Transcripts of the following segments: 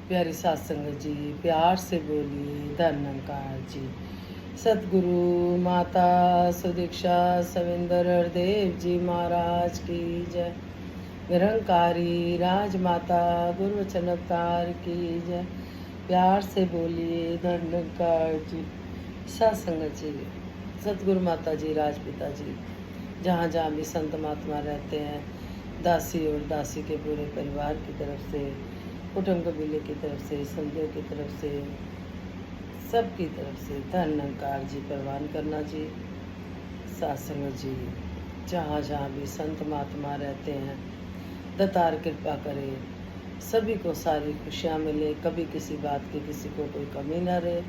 प्यारी सात संगत जी, प्यार से बोलिए धन्यकार जी। सतगुरु माता सुदीक्षा सविंदर देव जी महाराज की जय। निरंकारी राजमाता गुरु वचन अवतार की जय। प्यार से बोलिए धन्यकार जी। सात संगत जी, सतगुरु माता जी, राजपिता जी, जहाँ जहाँ भी संत महात्मा रहते हैं, दासी और दासी के पूरे परिवार की तरफ से, कुटुंब कबीले की तरफ से, संतों की तरफ से, सबकी तरफ से धन्यकार जी प्रवान करना जी। सासंग जी, जहाँ जहाँ भी संत महात्मा रहते हैं, दतार कृपा करे, सभी को सारी खुशियाँ मिले, कभी किसी बात की किसी को कोई कमी ना रहे।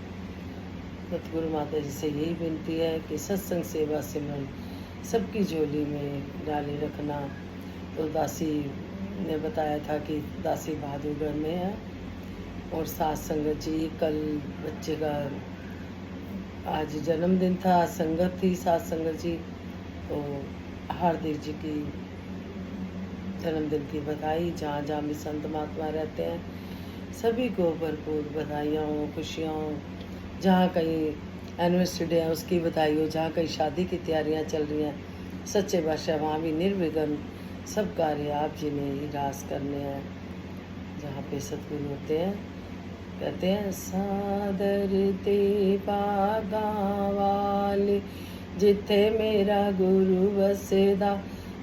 सतगुरु माता जी से यही विनती है कि सत्संग सेवा सिमरन सबकी झोली में डाले रखना। तो दासी ने बताया था कि दासी बहादुरगढ़ में है और सात संगत जी, कल बच्चे का आज जन्मदिन था, संगत थी सात संगत जी, तो हार्दिक जी की जन्मदिन की बधाई। जहाँ जहाँ भी संत महात्मा रहते हैं सभी को भरपूर बधाइयाँ हो, खुशियाँ हो। जहाँ कहीं एनिवर्सरी डे है उसकी बधाई हो, जहाँ कहीं शादी की तैयारियाँ चल रही हैं, सच्चे बादशाह वहाँ भी निर्विघ्न सब कार्य आप जी ने ही रास करने हैं। जहाँ पे सतगुरु होते हैं, कहते हैं सादर ते पागा वाले जिथे मेरा गुरु वसदा,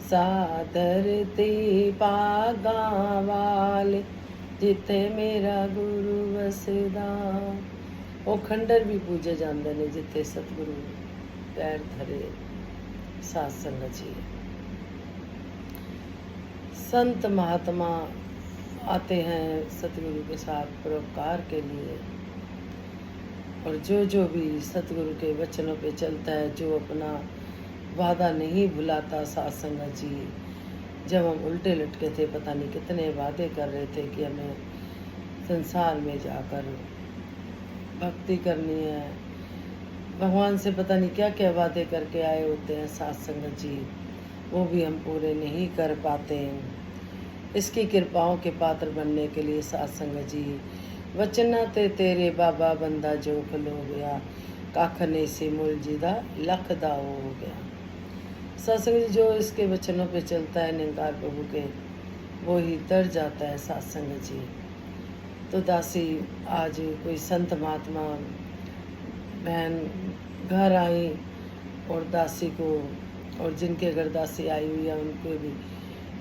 सादर ते पागा वाले जिथे मेरा गुरु वसदा। वो खंडर भी पूजे जाते ने जिथे सतगुरु पैर धरे। सात संगत जी, संत महात्मा आते हैं सतगुरु के साथ परोपकार के लिए, और जो भी सतगुरु के वचनों पे चलता है, जो अपना वादा नहीं भुलाता। सात संगत जी, जब हम उल्टे लटके थे, पता नहीं कितने वादे कर रहे थे कि हमें संसार में जाकर भक्ति करनी है, भगवान से पता नहीं क्या क्या वादे करके आए होते हैं सात संगत जी, वो भी हम पूरे नहीं कर पाते हैं। इसकी कृपाओं के पात्र बनने के लिए सात संगत जी, वचना ते तेरे बाबा बंदा जो खलो गया, काखने से मुल जीदा लख दा हो गया। सात संगत जी, जो इसके वचनों पे चलता है निरंकार प्रभु के, वो ही तर जाता है। सात संगत जी, तो दासी आज कोई संत महात्मा बहन घर आई और दासी को, और जिनके घर दासी आई हुई है उनको भी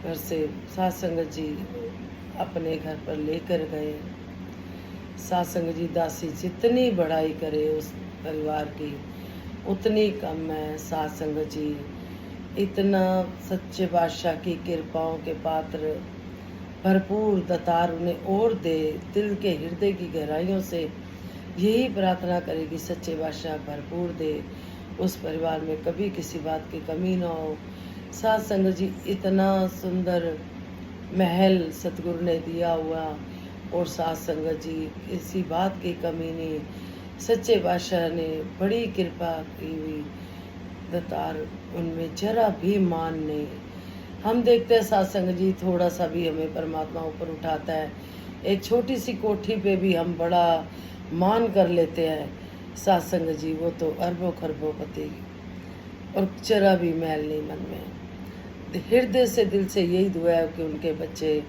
घर से सात संगत जी अपने घर पर लेकर गए। सात संगत जी, दासी जितनी बड़ाई करे उस परिवार की उतनी कम है। सात संगत जी, इतना सच्चे बादशाह की कृपाओं के पात्र, भरपूर दतार उन्हें और दे। दिल के हृदय की गहराइयों से यही प्रार्थना करेगी सच्चे बादशाह भरपूर दे, उस परिवार में कभी किसी बात की कमी ना हो। सात संगत जी, इतना सुंदर महल सतगुरु ने दिया हुआ, और सात संगत जी किसी बात की कमी नहीं। सच्चे बादशाह ने बड़ी कृपा की हुई, दतार उनमें जरा भी मान नहीं। हम देखते हैं सात संगत जी, थोड़ा सा भी हमें परमात्मा ऊपर उठाता है, एक छोटी सी कोठी पे भी हम बड़ा मान कर लेते हैं। सात संगत जी, वो तो अरबों खरबों पति और जरा भी मैल नहीं मन में। हृदय से दिल से यही दुआ है कि उनके बच्चे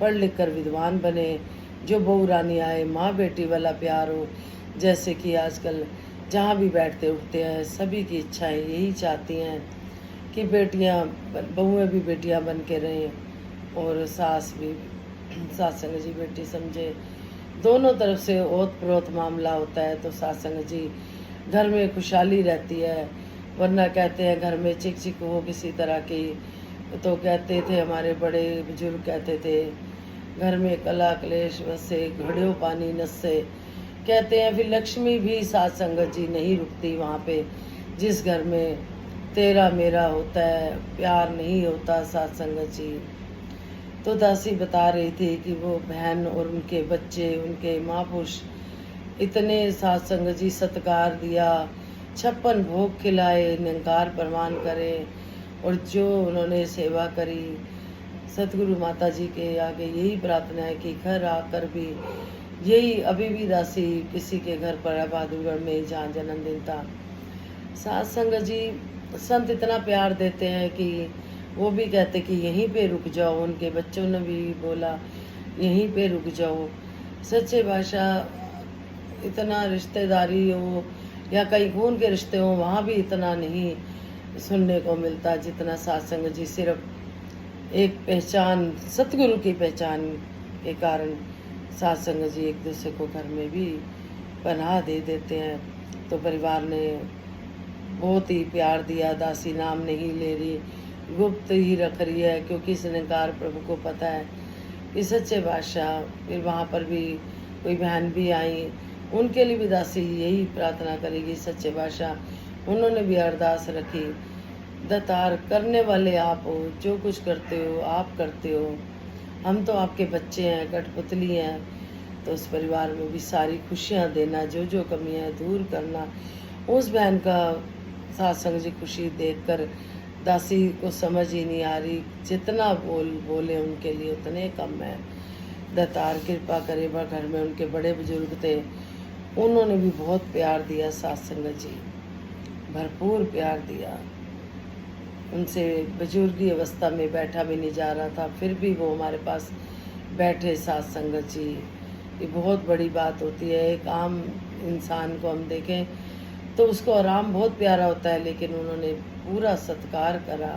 पढ़ लिख कर विद्वान बने, जो बहू रानी आए, माँ बेटी वाला प्यार हो। जैसे कि आजकल जहाँ भी बैठते उठते हैं, सभी की इच्छाएं यही चाहती हैं कि बेटियाँ, बहुएँ भी बेटियाँ बन के रहें, और सास भी सात संगत जी बेटी समझे। दोनों तरफ से ओत प्रोत मामला होता है, तो सात संगत जी घर में खुशहाली रहती है। वरना कहते हैं घर में चिक चिक हो किसी तरह की, तो कहते थे हमारे बड़े बुजुर्ग कहते थे, घर में कला क्लेश बसे घड़ियों पानी नस्से। कहते हैं फिर लक्ष्मी भी सात संगत जी नहीं रुकती वहाँ पे। जिस घर में तेरा मेरा होता है, प्यार नहीं होता सात संगत जी। तो दासी बता रही थी कि वो बहन और उनके बच्चे, उनके महापुरुष इतने सात संगत जी सत्कार दिया, 56 भोग खिलाए, निरंकार प्रमाण करे, और जो उन्होंने सेवा करी। सतगुरु माता जी के आगे यही प्रार्थना है कि घर आकर भी यही अभी भी दासी किसी के घर पर बहादुरगढ़ में जहाँ जन्मदिन था, सात संगत जी संत इतना प्यार देते हैं कि वो भी कहते कि यहीं पे रुक जाओ। उनके बच्चों ने भी बोला यहीं पे रुक जाओ। सच्चे बादशाह इतना रिश्तेदारी हो या कहीं खून के रिश्ते हो, वहाँ भी इतना नहीं सुनने को मिलता जितना सत्संग जी। सिर्फ एक पहचान, सतगुरु की पहचान के कारण सत्संग जी एक दूसरे को घर में भी पनाह दे देते हैं। तो परिवार ने बहुत ही प्यार दिया। दासी नाम नहीं ले रही, गुप्त ही रख रही है, क्योंकि इस निकार प्रभु को पता है कि सच्चे बादशाह। फिर वहाँ पर भी कोई बहन भी आई, उनके लिए भी दासी यही प्रार्थना करेगी सच्चे बादशाह। उन्होंने भी अरदास रखी, दतार करने वाले आप हो, जो कुछ करते हो आप करते हो, हम तो आपके बच्चे हैं, कठपुतली हैं। तो उस परिवार में भी सारी खुशियाँ देना, जो जो कमियाँ दूर करना। उस बहन का सत्संग जी खुशी देखकर दासी को समझ ही नहीं आ रही, जितना बोले उनके लिए उतने कम है। दतार कृपा करे। वह घर में उनके बड़े बुजुर्ग थे, उन्होंने भी बहुत प्यार दिया सत्संग जी, भरपूर प्यार दिया। उनसे बुजुर्गी अवस्था में बैठा भी नहीं जा रहा था, फिर भी वो हमारे पास बैठे सत्संग जी। ये बहुत बड़ी बात होती है। एक आम इंसान को हम देखें तो उसको आराम बहुत प्यारा होता है, लेकिन उन्होंने पूरा सत्कार करा।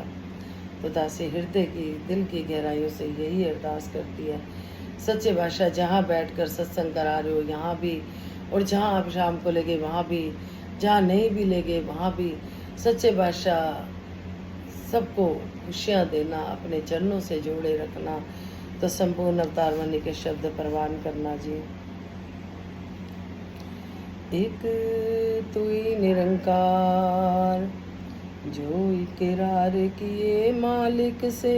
तो दासी हृदय की, दिल की गहराइयों से यही अरदास करती है, सच्चे बादशाह जहाँ बैठकर सत्संग करा रहे हो यहाँ भी, और जहाँ आप शाम को लेगे वहाँ भी, जहाँ नहीं भी लेगे वहाँ भी, सच्चे बादशाह सबको खुशियाँ देना, अपने चरणों से जोड़े रखना। तो संपूर्ण अवतार वाणी के शब्द प्रवान करना जी। एक तू ही निरंकार, जो इकरार किए मालिक से,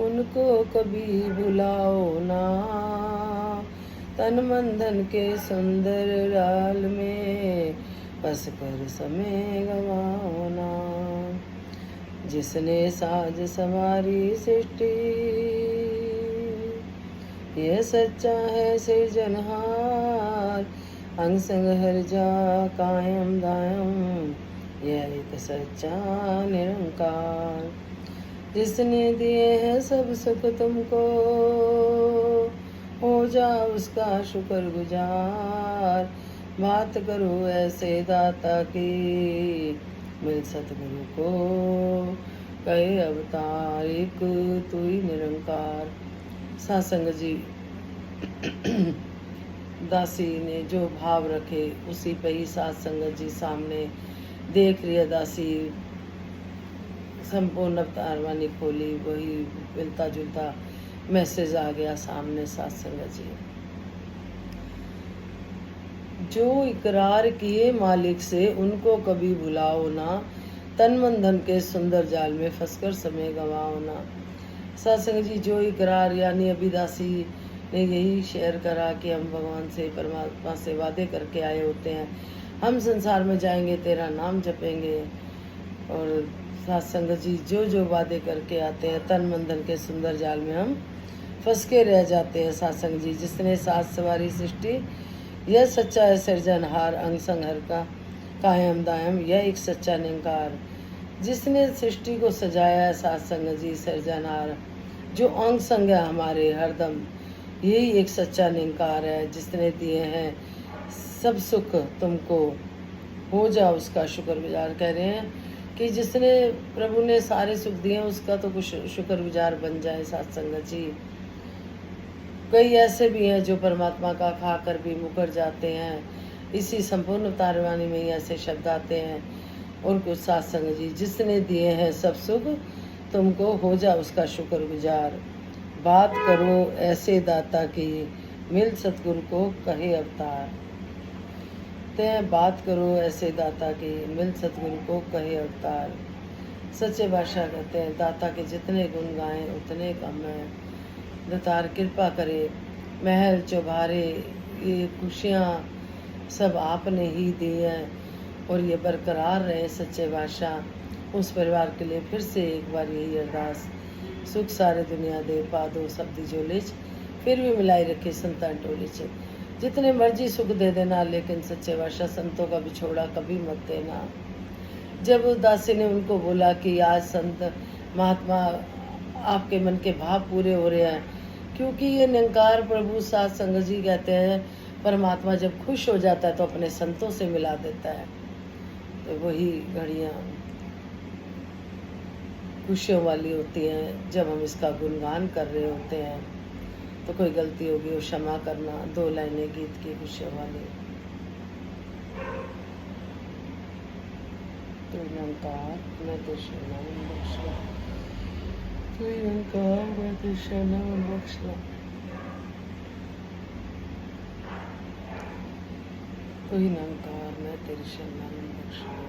उनको कभी भुलाओ ना। तन मन धन के सुंदर राल में, बस कर समय गवाओ ना। जिसने साज सवारी सृष्टि, यह सच्चा है सृजनहार। अंग संग हर जा कायम दायम, यह एक सच्चा निरंकार। जिसने दिए हैं सब सुख तुमको, हो जा उसका शुक्रगुजार। बात करो ऐसे दाता की, मिल सतगुरु को कहे अवतार। एक तू ही निरंकार। सत्संग जी दासी ने जो भाव रखे उसी पे ही सत्संग जी सामने देख रही है। दासी संपूर्ण अवतार वाणी खोली, वही मिलता जुलता मैसेज आ गया सामने सत्संग जी। जो इकरार किए मालिक से, उनको कभी भुलाओ ना। तन मन धन के सुंदर जाल में फंसकर समय गवाओ ना। सत्संग जी जो इकरार, यानी अभी दासी ने यही शेयर करा कि हम भगवान से, परमात्मा से वादे करके आए होते हैं, हम संसार में जाएंगे तेरा नाम जपेंगे। और सत्संग जी जो जो वादे करके आते हैं, तन मन धन के सुंदर जाल में हम फंस के रह जाते हैं। सत्संग जी जिसने सात सवारी सृष्टि, यह सच्चा है सृजनहार। अंग संग हर का कायम दायम, यह एक सच्चा निरंकार। जिसने सृष्टि को सजाया है सत्संग जी सृजनहार, जो अंग संग है हमारे हरदम, यही एक सच्चा निरंकार है। जिसने दिए हैं सब सुख तुमको, हो जा उसका शुक्रगुजार। कह रहे हैं कि जिसने, प्रभु ने सारे सुख दिए उसका तो कुछ शुक्रगुजार बन जाए सत्संग जी। कई ऐसे भी हैं जो परमात्मा का खाकर भी मुकर जाते हैं। इसी संपूर्ण अवतार वाणी में ही ऐसे शब्द आते हैं। और कुछ सत्संग जी जिसने दिए हैं सब सुख तुमको, हो जा उसका शुक्रगुजार। बात करो ऐसे दाता की, मिल सतगुरु को कहे अवतार। बात करो ऐसे दाता की, मिल सतगुरु को कहे अवतार। सच्चे बादशाह कहते हैं दाता के जितने गुण गाएं उतने कम हैं। दातार कृपा करे, महल चौबारे, ये खुशियाँ सब आपने ही दी हैं, और ये बरकरार रहे सच्चे बादशाह। उस परिवार के लिए फिर से एक बार यही अरदास, सुख सारे दुनिया दे, पा दो शब्द जो लिच, फिर भी मिलाई रखी संतान टोली से। जितने मर्जी सुख दे देना, लेकिन सच्चे वर्षा संतों का बिछोड़ा कभी मत देना। जब उस दासी ने उनको बोला कि आज संत महात्मा आपके मन के भाव पूरे हो रहे हैं, क्योंकि ये निरंकार प्रभु साथ संगत जी कहते हैं परमात्मा जब खुश हो जाता है तो अपने संतों से मिला देता है। तो वही घड़ियाँ खुशियों वाली होती हैं। जब हम इसका गुणगान कर रहे होते हैं तो कोई गलती होगी वो क्षमा करना। 2 लाइनें गीत की खुशियों वाली। तो निरंकार मैं तो शरण बख्शला, तो निरंकार मैं तो शरण बख्शला, तो निरंकार मैं तेरी शरण बख्शला।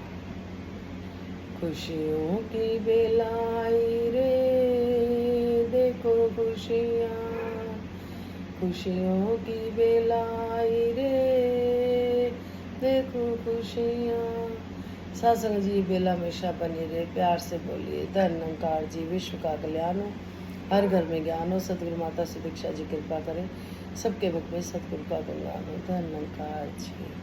खुशियों की बेला आई रे, देखो खुशियाँ, खुशियों की बेला आई रे, देखो खुशियाँ। सत्संग जी बेला हमेशा बनी रहे। प्यार से बोलिए धन निरंकार जी, विश्व का कल्याण हो, हर घर में ज्ञान हो। सतगुरु माता से दीक्षा जी कृपा करें, सबके मुख में सतगुरु का गुणगान हो। धन निरंकार जी।